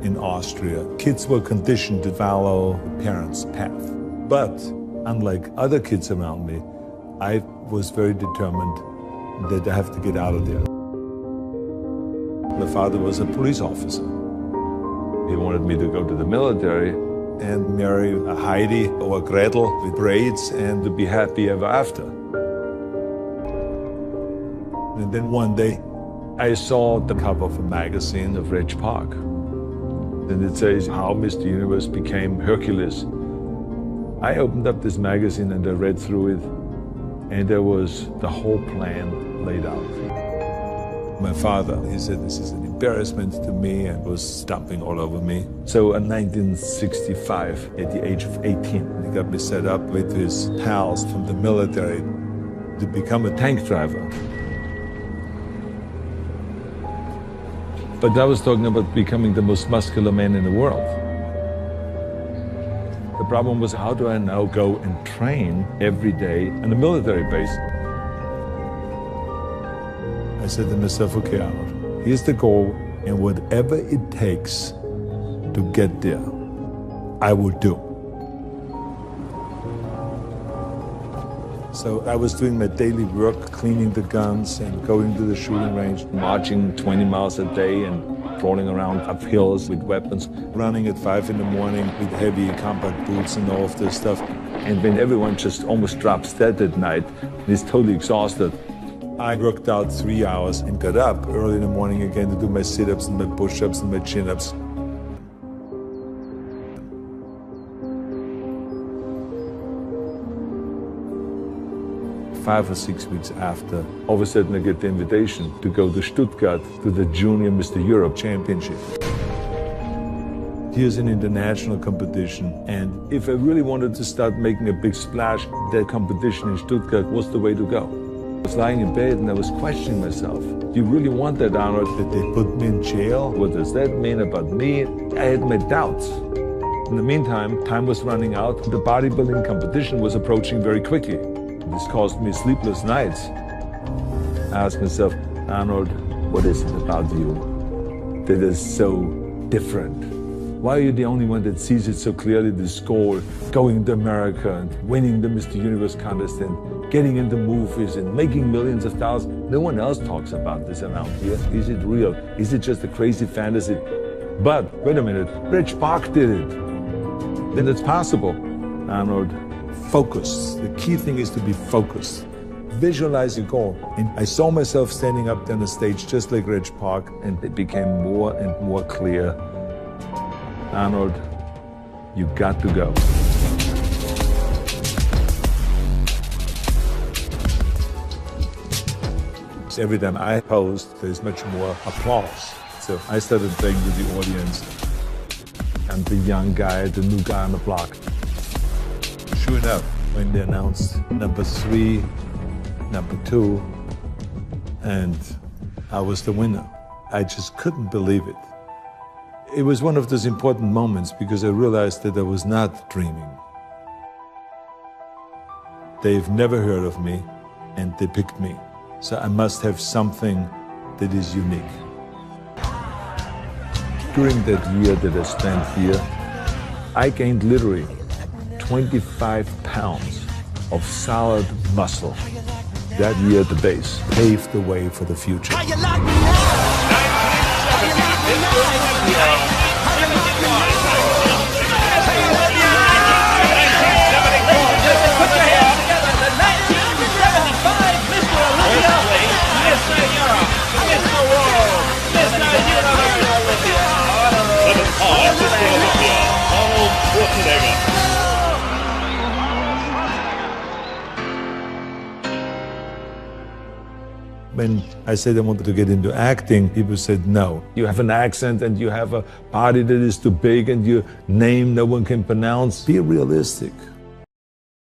In Austria, kids were conditioned to follow parents' path. But unlike other kids around me, I was very determined that I have to get out of there. My father was a police officer. He wanted me to go to the military and marry a Heidi or a Gretel with braids and to be happy ever after. And then one day, I saw the cover of a magazine of Reg Park. And it says how Mr. Universe became Hercules. I opened up this magazine and I read through it, and there was the whole plan laid out. My father, he said, this is an embarrassment to me, and was stomping all over me. So in 1965, at the age of 18, he got me set up with his pals from the military to become a tank driver. But I was talking about becoming the most muscular man in the world. The problem was, how do I now go and train every day on a military base? I said to myself, okay, Arnold, here's the goal, and whatever it takes to get there, I will do. So I was doing my daily work, cleaning the guns and going to the shooting range, marching 20 miles a day and crawling around up hills with weapons, running at 5 in the morning with heavy combat boots and all of this stuff. And when everyone just almost drops dead at night and is totally exhausted, I worked out 3 hours and got up early in the morning again to do my sit-ups and my push-ups and my chin-ups. Five or 6 weeks after, all of a sudden I get the invitation to go to Stuttgart to the Junior Mr. Europe Championship. Here's an international competition, and if I really wanted to start making a big splash, that competition in Stuttgart was the way to go. I was lying in bed and I was questioning myself. Do you really want that, Arnold? Did they put me in jail? What does that mean about me? I had my doubts. In the meantime, time was running out. The bodybuilding competition was approaching very quickly. This caused me sleepless nights. I asked myself, Arnold, what is it about you that is so different? Why are you the only one that sees it so clearly, this goal, going to America and winning the Mr. Universe contest and getting into movies and making millions of dollars? No one else talks about this around here. Is it real? Is it just a crazy fantasy? But, wait a minute, Reg Park did it. Then it's possible. Arnold, focus. The key thing is to be focused. Visualize your goal. And I saw myself standing up there on the stage just like Reg Park, and it became more and more clear. Arnold, you got to go. So every time I pose, there's much more applause. So I started playing with the audience. I'm the young guy, the new guy on the block. Sure enough, when they announced number 3, number 2, and I was the winner, I just couldn't believe it. It was one of those important moments because I realized that I was not dreaming. They've never heard of me, and they picked me. So I must have something that is unique. During that year that I spent here, I gained literally 25 pounds of solid muscle. That year at the base paved the way for the future. Arnold Schwarzenegger. When I said I wanted to get into acting, people said, no. You have an accent and you have a body that is too big and your name no one can pronounce. Be realistic.